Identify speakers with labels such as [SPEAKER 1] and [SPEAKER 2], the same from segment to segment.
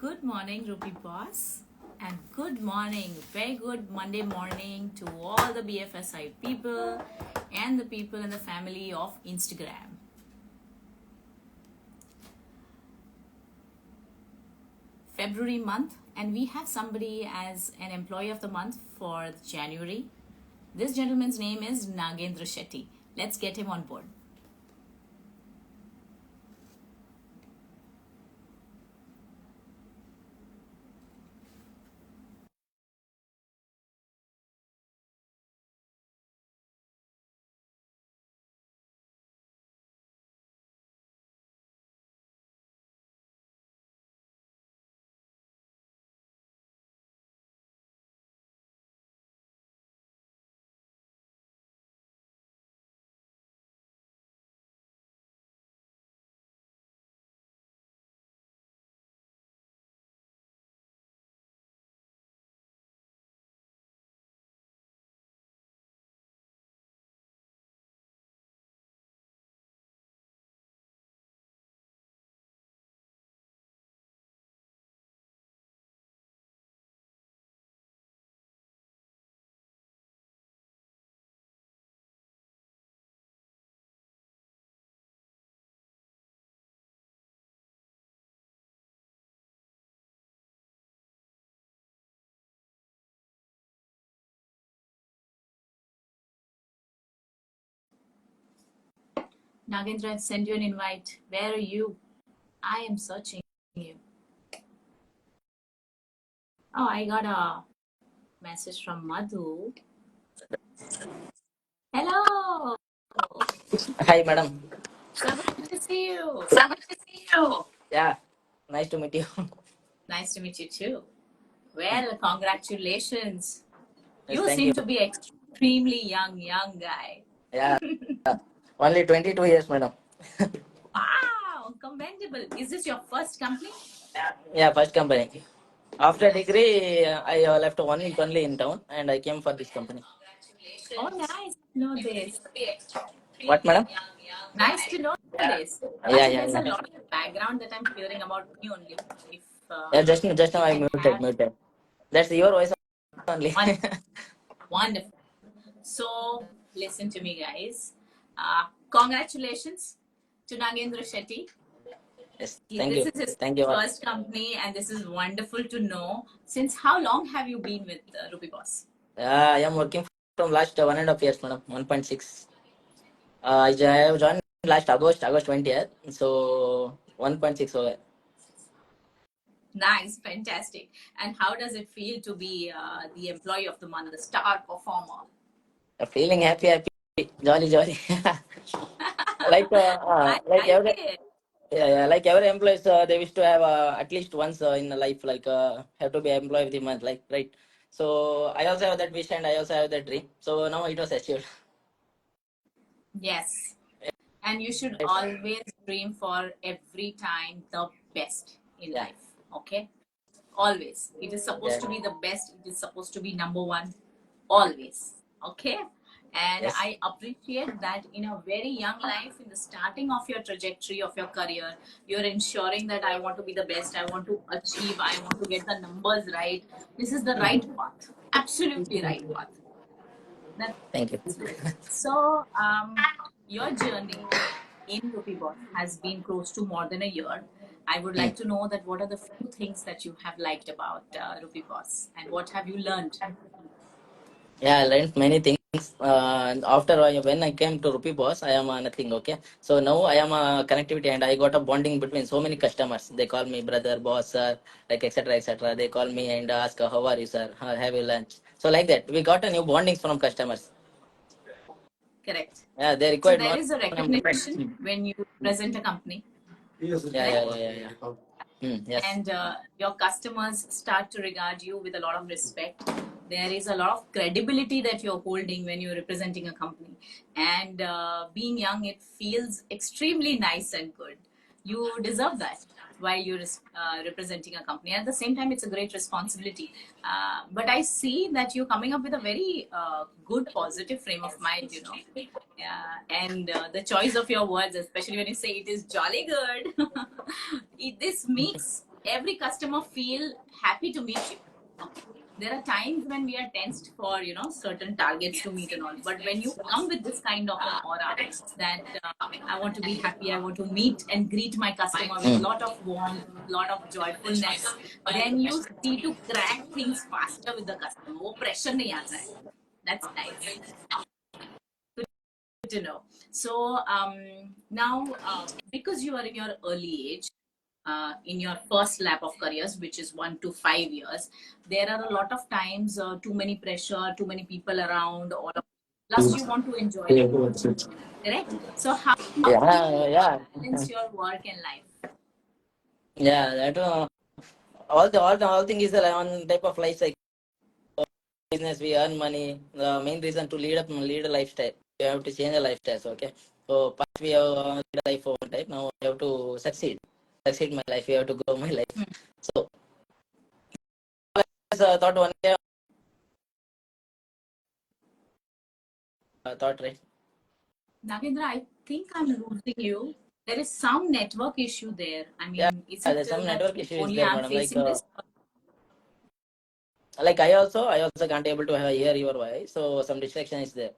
[SPEAKER 1] Good morning, Ruby Boss. And good morning, very good Monday morning to all the BFSI people and the people in the family of Instagram. February month, and we have somebody as an employee of the month for January. This gentleman's name is Nagendra Shetty. Let's get him on board. Nagendra, I've sent you an invite. Where are you? I am searching you. Oh, I got a message from Madhu. Hello.
[SPEAKER 2] Hi, madam.
[SPEAKER 1] So good to see you.
[SPEAKER 2] Yeah, nice to meet you.
[SPEAKER 1] Nice to meet you too. Well, congratulations.
[SPEAKER 2] Yes,
[SPEAKER 1] You
[SPEAKER 2] thank you.
[SPEAKER 1] seem to be extremely young guy.
[SPEAKER 2] Yeah, only 22 years, madam.
[SPEAKER 1] Wow, commendable. Is this your first company?
[SPEAKER 2] Yeah, first company. After
[SPEAKER 1] Nice.
[SPEAKER 2] degree, I left 1 week only in town and I came for this company.
[SPEAKER 1] Oh, nice to know this.
[SPEAKER 2] What, madam?
[SPEAKER 1] Nice to know this.
[SPEAKER 2] Yeah,
[SPEAKER 1] Actually,
[SPEAKER 2] yeah,
[SPEAKER 1] there's a
[SPEAKER 2] yeah.
[SPEAKER 1] lot of background that I'm hearing about me only. If
[SPEAKER 2] Yeah, just now
[SPEAKER 1] we
[SPEAKER 2] I
[SPEAKER 1] can have
[SPEAKER 2] muted. That's your voice only.
[SPEAKER 1] one wonderful. So, listen to me, guys. Congratulations to Nagendra Shetty.
[SPEAKER 2] Yes, thank
[SPEAKER 1] This
[SPEAKER 2] you.
[SPEAKER 1] is his
[SPEAKER 2] Thank you.
[SPEAKER 1] first company, and this is wonderful to know. Since how long have you been with Ruby Boss?
[SPEAKER 2] I am working from last 1.5 years, madam. 1.6. I have joined last August 20th. So 1.6 over.
[SPEAKER 1] Nice, fantastic. And how does it feel to be the employee of the month, the star performer?
[SPEAKER 2] Feeling happy, jolly.
[SPEAKER 1] I
[SPEAKER 2] Like
[SPEAKER 1] like
[SPEAKER 2] every
[SPEAKER 1] it.
[SPEAKER 2] like every employees, they wish to have at least once in a life, like have to be employee of the month, like right. So I also have that wish and I also have that dream. So now it was achieved.
[SPEAKER 1] Yes. And you should
[SPEAKER 2] Yes.
[SPEAKER 1] always dream for every time the best in
[SPEAKER 2] Yeah,
[SPEAKER 1] life. Okay? Always. It is supposed
[SPEAKER 2] yeah,
[SPEAKER 1] to be the best. It is supposed to be number one. Always. Okay? And
[SPEAKER 2] yes,
[SPEAKER 1] I appreciate that in a very young life, in the starting of your trajectory of your career, you're ensuring that I want to be the best, I want to achieve, I want to get the numbers right. This is the right path. Absolutely right path.
[SPEAKER 2] thank you.
[SPEAKER 1] That's great. So, your journey in Rupee Boss has been close to more than a year. I would
[SPEAKER 2] Hmm.
[SPEAKER 1] like to know that what are the few things that you have liked about Rupee Boss and what have you learned?
[SPEAKER 2] Yeah, I learned many things. And after when I came to Rupee Boss, I am nothing. Okay, so now I am a connectivity and I got a bonding between so many customers. They call me brother, boss, sir, like etc. etc. They call me and ask, how are you, sir? Have you lunch? So like that, we got a new bondings from customers.
[SPEAKER 1] Correct.
[SPEAKER 2] Yeah, they
[SPEAKER 1] So
[SPEAKER 2] required
[SPEAKER 1] there
[SPEAKER 2] more.
[SPEAKER 1] is a recognition when you represent a company,
[SPEAKER 2] Yeah,
[SPEAKER 1] correct?
[SPEAKER 2] yeah. Yes,
[SPEAKER 1] And your customers start to regard you with a lot of respect. There is a lot of credibility that you're holding when you're representing a company. And being young, it feels extremely nice and good. You deserve that while you're representing a company. At the same time, it's a great responsibility. But I see that you're coming up with a very good, positive frame of mind, you know. And the choice of your words, especially when you say it is jolly good, this makes every customer feel happy to meet you. Okay. There are times when we are tensed for certain targets to meet and all, but when you come with this kind of an aura that I want to be happy, I want to meet and greet my customer with lot of warmth, lot of joyfulness, then you see to crack things faster with the customer. वो pressure नहीं आता है. That's nice to know. So now, because you are in your early age, in your first lap of careers, which is 1 to 5 years, there are a lot of times too many pressure, too many people around, all of, plus you want to enjoy the moment, correct? So how do you
[SPEAKER 2] Yeah,
[SPEAKER 1] balance your work and life?
[SPEAKER 2] yeah. That all thing is one type of life cycle. Business, we earn money. The main reason to lead a lifestyle, we have to change the lifestyle. Okay, so past we have lead a life for one type. Now we have to succeed my life. We have to grow my life. So thought one day, thought right.
[SPEAKER 1] Nagendra, I think I'm losing you. There is some network issue there. I
[SPEAKER 2] Yeah,
[SPEAKER 1] mean, is it
[SPEAKER 2] there's some
[SPEAKER 1] that
[SPEAKER 2] network issue is
[SPEAKER 1] only
[SPEAKER 2] there,
[SPEAKER 1] I'm
[SPEAKER 2] madam.
[SPEAKER 1] facing this?
[SPEAKER 2] Like I also can't able to hear your voice. So some distraction is there.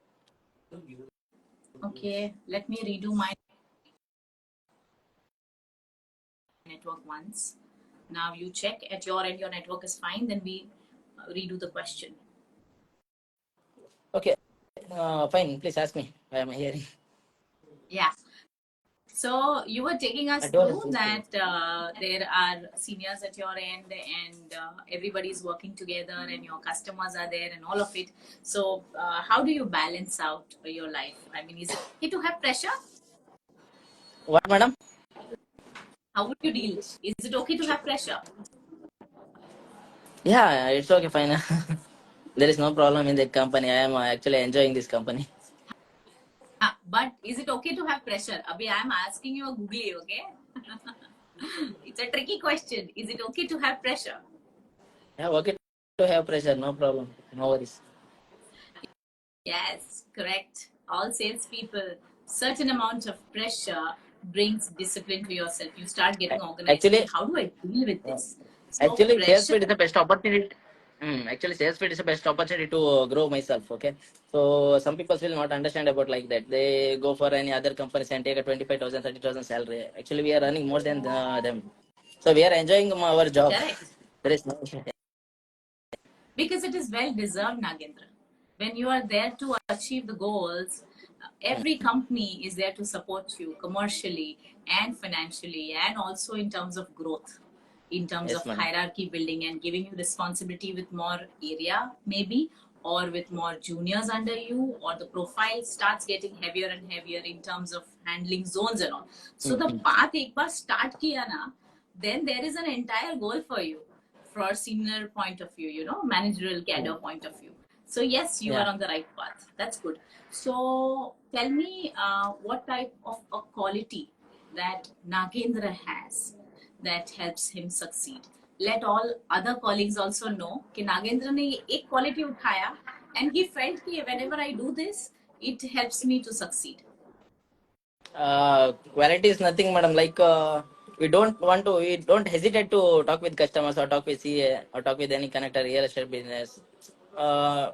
[SPEAKER 1] Okay, let me redo my network once. Now you check at your end, your network is fine, then we redo the question.
[SPEAKER 2] Okay, fine. Please ask me. I am hearing.
[SPEAKER 1] Yeah. So you were taking us
[SPEAKER 2] I don't
[SPEAKER 1] through
[SPEAKER 2] understand.
[SPEAKER 1] that there are seniors at your end and everybody's working together and your customers are there and all of it. So how do you balance out your life? I mean, is it okay to have pressure?
[SPEAKER 2] What, madam?
[SPEAKER 1] How would you deal? Is it okay to have pressure?
[SPEAKER 2] Yeah, it's okay, fine. There is no problem in the company. I am actually enjoying this company.
[SPEAKER 1] But is it okay to have pressure? Abhi, I'm asking you a googly, okay? It's a tricky question. Is it okay to have pressure?
[SPEAKER 2] Yeah, okay to have pressure, no problem. No worries.
[SPEAKER 1] Yes, correct. All salespeople, certain amount of pressure brings discipline to yourself. You start getting organized.
[SPEAKER 2] Actually,
[SPEAKER 1] Okay, how do I deal with
[SPEAKER 2] uh,
[SPEAKER 1] this? So
[SPEAKER 2] actually, sales
[SPEAKER 1] pressure,
[SPEAKER 2] speed is the best opportunity. Actually, sales speed is the best opportunity to grow myself. Okay, so some people will not understand about like that. They go for any other companies and take a 25,000, 30,000 salary. Actually, we are earning more than them, so we are enjoying our job.
[SPEAKER 1] correct.
[SPEAKER 2] There is no.
[SPEAKER 1] Because it is well deserved, Nagendra. When you are there to achieve the goals, every company is there to support you commercially and financially, and also in terms of growth, in terms
[SPEAKER 2] Yes,
[SPEAKER 1] of
[SPEAKER 2] madam.
[SPEAKER 1] hierarchy building and giving you responsibility with more area, maybe, or with more juniors under you, or the profile starts getting heavier and heavier in terms of handling zones and all. So the
[SPEAKER 2] Mhm.
[SPEAKER 1] path ek baar start kiya na, then there is an entire goal for you for senior point of view, managerial cadre point of view. So yes, you are
[SPEAKER 2] Yeah.
[SPEAKER 1] on the right path. That's good. So tell me, what type of a quality that Nagendra has that helps him succeed. Let all other colleagues also know कि नागेंद्र ने ये एक quality उठाया and he felt कि whenever I do this, it helps me to succeed.
[SPEAKER 2] Quality is nothing, madam. Like we don't hesitate to talk with customers or talk with CA or talk with any connector real estate business.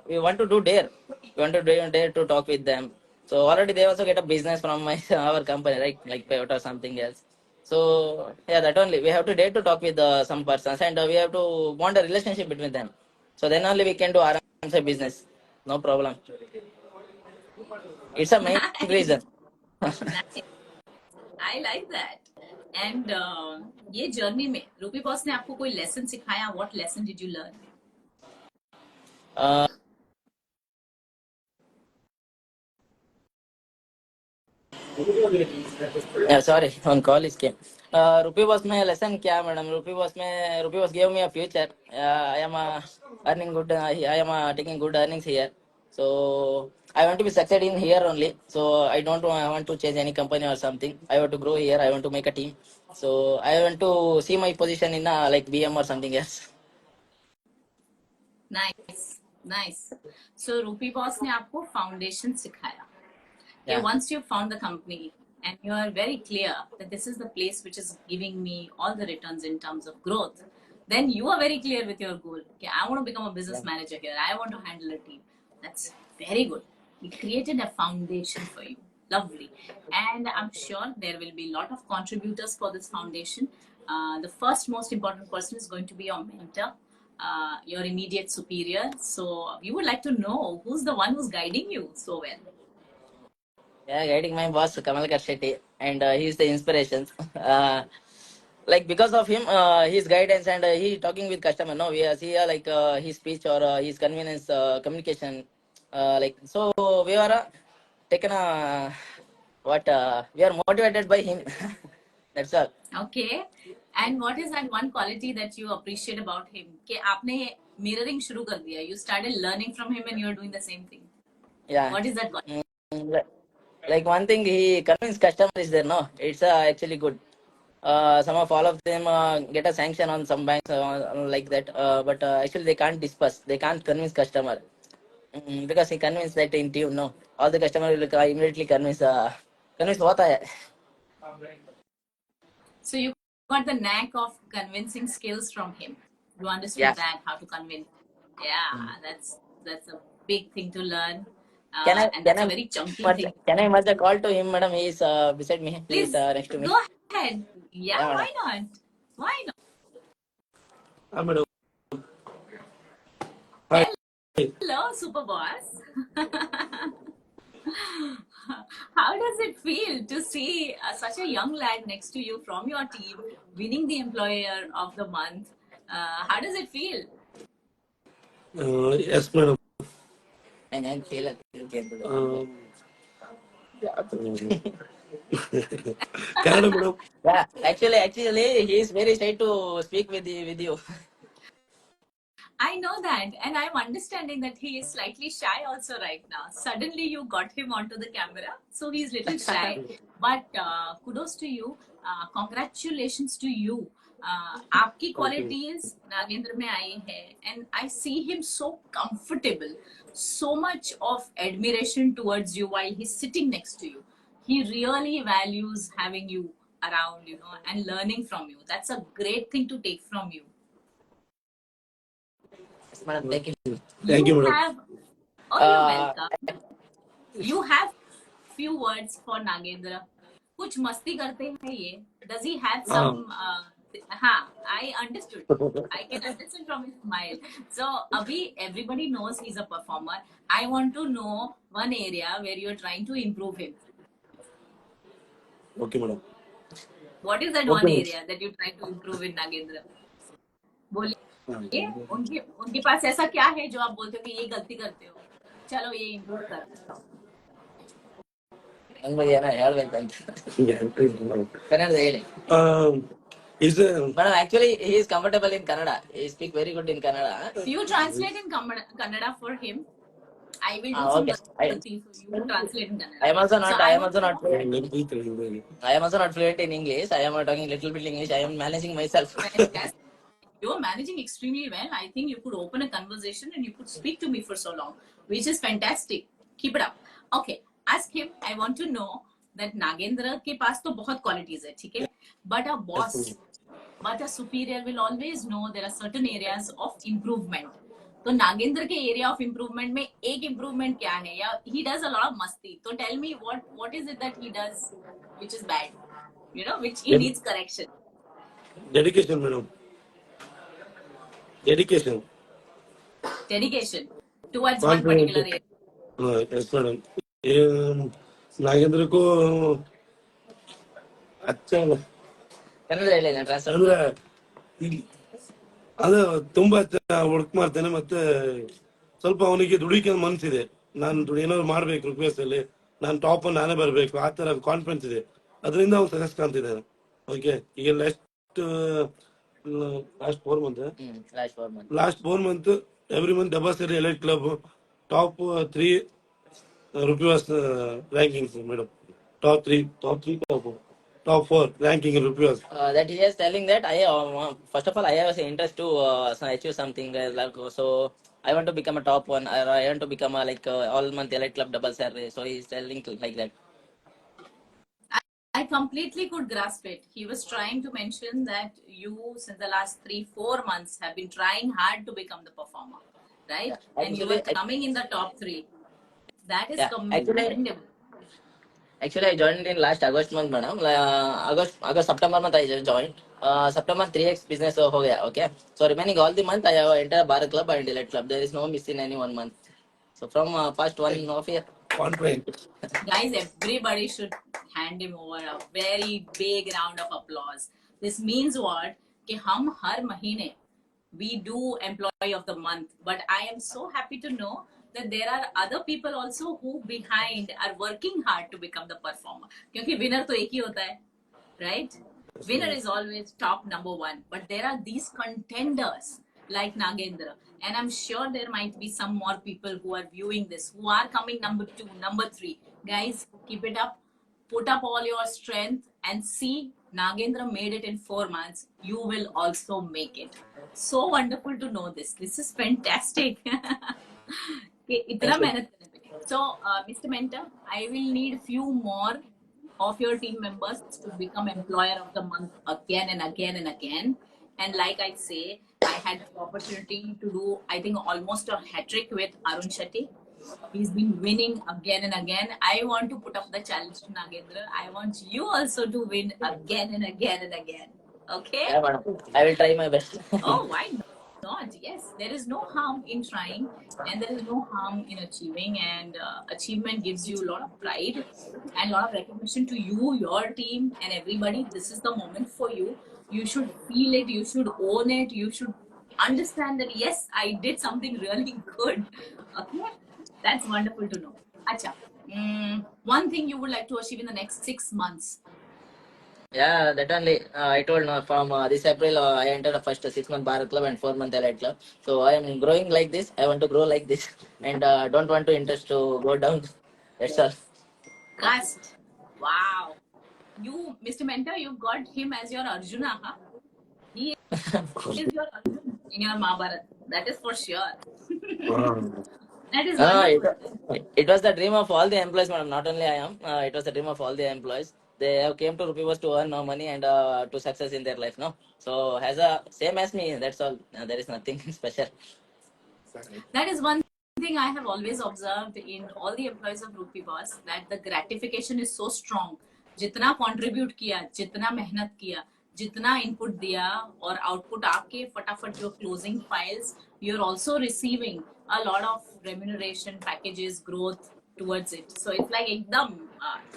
[SPEAKER 2] We want to do dare. We want to do dare to talk with them. So already they also get a business from my our company, right? Like Pivot or something else. So yeah, that only we have to dare to talk with some persons and we have to bond a relationship between them. So then only we can do our business. No problem. It's a main reason.
[SPEAKER 1] Nice. I like that. And ये journey में रूपी boss ने आपको कोई lesson सिखाया? What lesson did you learn?
[SPEAKER 2] Uh, Yeah, sorry, on call is came. Rupee was my lesson, kya madam? Rupee was gave me a future. I am earning good. I am taking good earnings here. So I want to be succeed in here only. So I don't want to change any company or something. I want to grow here. I want to make a team. So I want to see my position in like BM or something else.
[SPEAKER 1] Nice, nice. So रूपी boss ने आपको foundation सिखाया कि
[SPEAKER 2] Yeah.
[SPEAKER 1] once you found the company and you are very clear that this is the place which is giving me all the returns in terms of growth, then you are very clear with your goal. Okay, I want to become a business manager here. I want to handle a team. That's very good. We created a foundation for you. Lovely. And I'm sure there will be a lot of contributors for this foundation. The first most important person is going to be your mentor, your immediate superior. So we would like to know who's the one who's guiding you so well.
[SPEAKER 2] Yeah, guiding my boss Kamalkar Shetty, and he's the inspiration. Like because of him, his guidance and he talking with customer. No, we see like his speech or his convenience communication. Like so, we are taken a what we are motivated by him. That's all.
[SPEAKER 1] Okay. And what is that one quality that you appreciate about him? कि आपने mirroring शुरू कर दिया. You started learning from him and you are doing the same thing.
[SPEAKER 2] Yeah.
[SPEAKER 1] What is that quality?
[SPEAKER 2] Mm, like one thing he convince customer is there. No, it's actually good. Some of all of them get a sanction on some banks like that, but actually they can't disperse. They can't convince customer. Because he convinced that in tune. No, all the customer will immediately convince what I.
[SPEAKER 1] So you got the knack of convincing skills from him. You
[SPEAKER 2] Yeah.
[SPEAKER 1] understood that how to convince. Yeah, that's a big thing to learn,
[SPEAKER 2] Can I
[SPEAKER 1] and
[SPEAKER 2] can
[SPEAKER 1] that's a
[SPEAKER 2] I
[SPEAKER 1] very chunky
[SPEAKER 2] merge,
[SPEAKER 1] thing.
[SPEAKER 2] can I merge a call to him, madam? He is beside me. He is
[SPEAKER 1] Please
[SPEAKER 2] next to me.
[SPEAKER 1] go ahead. Yeah,
[SPEAKER 2] Yeah, madam.
[SPEAKER 1] why not? Why not?
[SPEAKER 3] Madam. Hi.
[SPEAKER 1] Hello, super boss. How does it feel to see such a young lad next to you from your team winning the Employer of the Month? How does it feel?
[SPEAKER 3] Yes, madam.
[SPEAKER 2] And I feel like
[SPEAKER 3] Canada, madam.
[SPEAKER 2] yeah, actually, he is very shy to speak with you.
[SPEAKER 1] I know that, and I'm understanding that he is slightly shy also right now. Suddenly, you got him onto the camera, so he's little shy. But kudos to you, congratulations to you. आपकी qualities Nagendra में आई है, and I see him so comfortable, so much of admiration towards you while he's sitting next to you. He really values having you around, and learning from you. That's a great thing to take from you.
[SPEAKER 2] Yes, madam, thank you.
[SPEAKER 3] Thank you,
[SPEAKER 1] You
[SPEAKER 3] madam.
[SPEAKER 1] have, oh, you're
[SPEAKER 2] Uh,
[SPEAKER 1] welcome. You have few words for Nagendra. कुछ मस्ती करते हैं ये. Does he have some? हाँ, I understood. I can understand from his smile. So, Abhi, everybody knows he's a performer. I want to know one area where you're trying to improve him.
[SPEAKER 3] Okay, madam.
[SPEAKER 1] What is that one area that you're trying to improve in Nagendra? बोलिए. उनके पास ऐसा क्या है जो आप बोलते हो कि ये गलती करते हो? चलो ये improve करता हूँ.
[SPEAKER 2] ಹಂಗಾಗಿ ಏನೋ ಹೇಳ್ಬೇಕಂತ ಕನ್ನಡ ಹೇಳಿ.
[SPEAKER 3] Is
[SPEAKER 2] Madam, actually, he is comfortable in Kannada. He speak very good in Kannada.
[SPEAKER 1] You translate in Kannada for him. I will do some
[SPEAKER 2] Okay.
[SPEAKER 1] galati for you to translate in Kannada.
[SPEAKER 2] I am also not.
[SPEAKER 1] So
[SPEAKER 2] I
[SPEAKER 1] I
[SPEAKER 2] am
[SPEAKER 1] want
[SPEAKER 2] also
[SPEAKER 1] to
[SPEAKER 2] not
[SPEAKER 1] know.
[SPEAKER 2] fluent. I am also not fluent in English. I am talking little bit English. I am managing myself.
[SPEAKER 1] Fantastic. You're managing extremely well. I think you could open a conversation and you could speak to me for so long, which is fantastic. Keep it up. Okay, ask him. I want to know that Nagendra के पास तो बहुत qualities है, ठीक है? But a boss, but a superior will always know there are certain areas of improvement. तो नागेंद्र के area of improvement में एक इम्प्रूवमेंट क्या है, या he does a lot of मस्ती. तो tell me what is it that he does which is bad, which he needs correction.
[SPEAKER 3] dedication, madam. Dedication.
[SPEAKER 1] Dedication towards one
[SPEAKER 3] Confident.
[SPEAKER 1] particular area.
[SPEAKER 3] Yes, madam. Nagendra को अच्छा
[SPEAKER 2] ಕನ್ನಡ ಹೇಳಿ ನಾನು transfer.
[SPEAKER 3] ಅಂದ್ರೆ ಅದು ತುಂಬಾ work ಮಾಡ್ತೇನೆ, ಮತ್ತೆ ಸ್ವಲ್ಪ ಅವನಿಗೆ ದುಡಿಕೆ ಮನ್ಸಿದೆ. ನಾನು ಏನಾದ್ರು ಮಾಡ್ಬೇಕು ರಿಕ್ವೆಸ್ಟ್ ಅಲ್ಲಿ, ನಾನು ಟಾಪ್ ನಾನೇ ಬರ್ಬೇಕು, ಆ ತರ ಕಾನ್ಫಿಡೆನ್ಸ್ ಇದೆ. ಅದರಿಂದ ಅವ್ನು ಸಕ್ಸಸ್ ಕಾಣ್ತಿದ್ದಾನೆ. ಓಕೆ, ಈಗ ಲಾಸ್ಟ್ 4 ಮಂತ್ ಎವ್ರಿ ಮಂತ್ ಡಬಾಸರಿ elite club top 3 rupees rankings, madam. Top 4 ranking in rupees.
[SPEAKER 2] That he is telling that I first of all I have an interest to achieve something like so I want to become a top one. I want to become a like all month elite club double salary. So he is telling like that.
[SPEAKER 1] completely could grasp it. He was trying to mention that you, since the last 3-4 months, have been trying hard to become the performer,
[SPEAKER 2] Yeah,
[SPEAKER 1] right? And you were coming in the top three. That is
[SPEAKER 2] yeah.
[SPEAKER 1] commendable.
[SPEAKER 2] Actually, I joined in last August month, madam. August, September month I just joined. September 3x business ho gaya. Okay. So remaining all the month I have entered Bharat Club and Elite Club. There is no miss in any 1 month. So from past 1 half year.
[SPEAKER 3] Confident.
[SPEAKER 1] Guys, everybody should hand him over a very big round of applause. This means what? कि हम हर महीने we do employee of the month, but I am so happy to know that there are other people also who behind are working hard to become the performer. क्योंकि winner तो एक ही होता है, right? Winner is always top number one, but there are these contenders like Nagendra, and I'm sure there might be some more people who are viewing this who are coming number 2, number 3. Guys, keep it up, put up all your strength, and see Nagendra made it in 4 months. You will also make it. So wonderful to know this. This is fantastic. कि इतना मेहनत करने पे. So, Mr. Mentor, I will need few more of your team members to become employer of the month again and again and again. And like I say, I had the opportunity to do, I think, almost a hat trick with Arun Shetty. He's been winning again and again. I want to put up the challenge to Nagendra. I want you also to win again and again and again. Okay?
[SPEAKER 2] Yeah, madam. I will try my best.
[SPEAKER 1] Oh, why not? Yes, there is no harm in trying, and there is no harm in achieving. And achievement gives you a lot of pride and a lot of recognition to you, your team, and everybody. This is the moment for you. You should feel it. You should own it. You should understand that yes, I did something really good. Okay, that's wonderful to know. Acha, one thing you would like to achieve in the next 6 months.
[SPEAKER 2] Yeah, that only. I told from this April I entered the first 6 month Bharat Club and 4 month Elite Club. So I am growing like this. I want to grow like this and don't want to interest to go down. That's all.
[SPEAKER 1] Cast. Wow. You, Mr. Mentor, you got him as your Arjuna, huh? He is your Arjuna in your Mahabharata. That is for sure. That is
[SPEAKER 2] It was the dream of all the employees, madam. Not only I am. It was the dream of all the employees. They have came to Rupee to earn no money and to success in their life. No, so as a same as me. That's all. There is nothing special.
[SPEAKER 1] That is one thing I have always observed in all the employees of Rupee Boss, that the gratification is so strong. जितना contribute किया, जितना मेहनत किया, जितना input दिया और output आके फटाफट जो closing files, you're also receiving a lot of remuneration packages, growth towards it. So it's like एकदम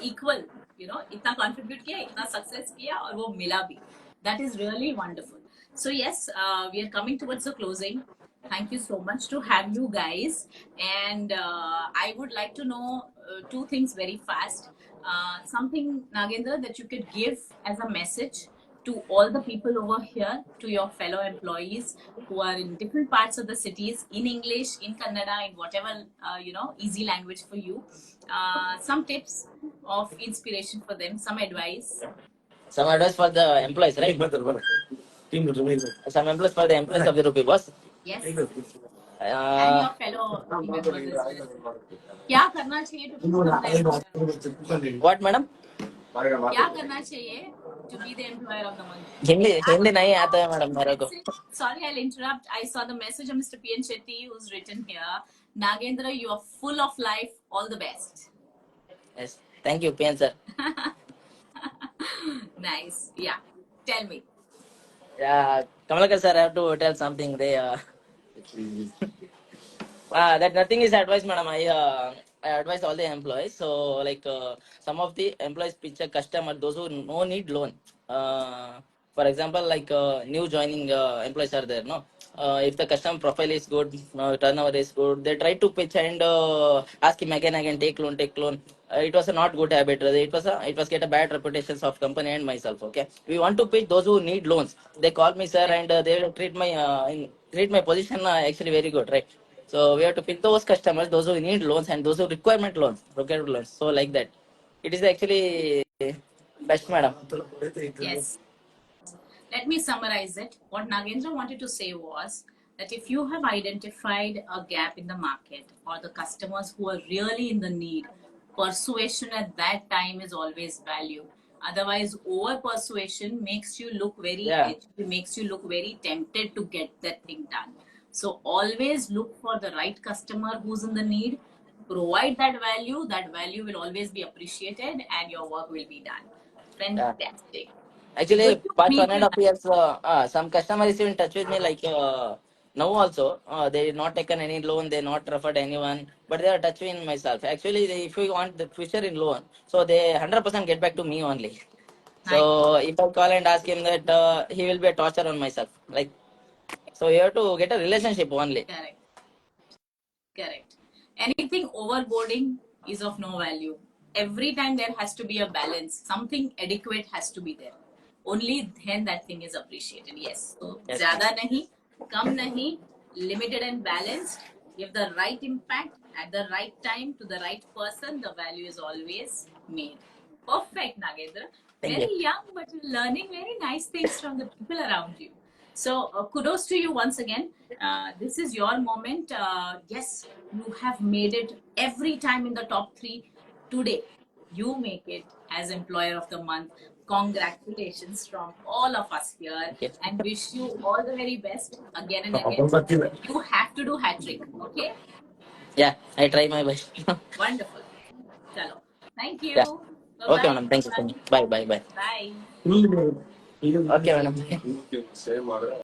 [SPEAKER 1] equal, you know, इतना contribute किया, इतना success किया और वो मिला भी. That is really wonderful. So yes, we are coming towards the closing. Thank you so much to have you guys. And I would like to know two things very fast. Something, Nagendra, that you could give as a message to all the people over here, to your fellow employees who are in different parts of the cities, in English, in Kannada, in whatever, easy language for you. Some tips of inspiration for them, some advice.
[SPEAKER 2] Some advice for the employees, right? Some employees for the employees of the Rupee Boss.
[SPEAKER 1] Yes. And your fellow team members as well. क्या करना चाहिए to become the employer?
[SPEAKER 2] What, madam?
[SPEAKER 1] क्या करना चाहिए to be the employer of the month?
[SPEAKER 2] Hindi नहीं आता है madam मेरे को.
[SPEAKER 1] Sorry, I'll interrupt. I saw the message of Mr. P.N. Shetty who's written here. Nagendra, you are full of life. All the best.
[SPEAKER 2] Yes. Thank you, PN sir.
[SPEAKER 1] Nice. Yeah. Tell me.
[SPEAKER 2] Yeah, Kamalakar sir, I have to tell something. That nothing is advice, madam. I advise all the employees. So, like some of the employees pitch a customer, those who no need loan. For example, like new joining employees are there, no? If the customer profile is good, turnover is good, they try to pitch and ask him again, take loan, take loan. It was a not good habit. It was get a bad reputation of company and myself. Okay, we want to pitch those who need loans. They call me sir, and they will treat my position actually very good, right? So we have to pick those customers, those who need loans and those who requirement loans, required loans. So like that, it is actually best, madam.
[SPEAKER 1] Yes. Let me summarize it. What Nagendra wanted to say was that if you have identified a gap in the market or the customers who are really in the need, persuasion at that time is always value. Otherwise, over persuasion makes you look very
[SPEAKER 2] Yeah.
[SPEAKER 1] edgy, makes you look very tempted to get that thing done. So always look for the right customer who's in the need. Provide that value. That value will always be appreciated, and your work will be done.
[SPEAKER 2] Yeah.
[SPEAKER 1] Fantastic.
[SPEAKER 2] Actually,
[SPEAKER 1] Good to
[SPEAKER 2] past
[SPEAKER 1] meet
[SPEAKER 2] 1.5
[SPEAKER 1] you.
[SPEAKER 2] years, some customers is in touch with me. Like now also, they not taken any loan, they not referred anyone, but they are touching myself. Actually, if you want the future in loan, so they 100% get back to me only. So
[SPEAKER 1] Nice.
[SPEAKER 2] if I call and ask him that, he will be a torture on myself. Like, so you have to get a relationship only.
[SPEAKER 1] Correct. Correct. Anything overboarding is of no value. Every time there has to be a balance. Something adequate has to be there. Only then that thing is appreciated. Yes. So
[SPEAKER 2] Yes.
[SPEAKER 1] zyada nahi, kam nahi, limited and balanced. Give the right impact at the right time to the right person. The value is always made. Perfect, Nagendra.
[SPEAKER 2] Thank
[SPEAKER 1] Very
[SPEAKER 2] you.
[SPEAKER 1] young, but you're learning very nice things from the people around you. So kudos to you once again. This is your moment. Yes, you have made it every time in the top 3. Today, you make it as Employer of the Month. Congratulations from all of us here,
[SPEAKER 2] Thank you.
[SPEAKER 1] and wish you all the very best again and again. You have to do hat trick, okay?
[SPEAKER 2] Yeah, I try my best.
[SPEAKER 1] Wonderful. Chalo. Thank you.
[SPEAKER 2] Yeah.
[SPEAKER 1] Bye
[SPEAKER 2] Okay,
[SPEAKER 1] bye.
[SPEAKER 2] madam. Thank you. Thank you. Bye, bye, bye.
[SPEAKER 1] Bye.
[SPEAKER 2] Okay, madam.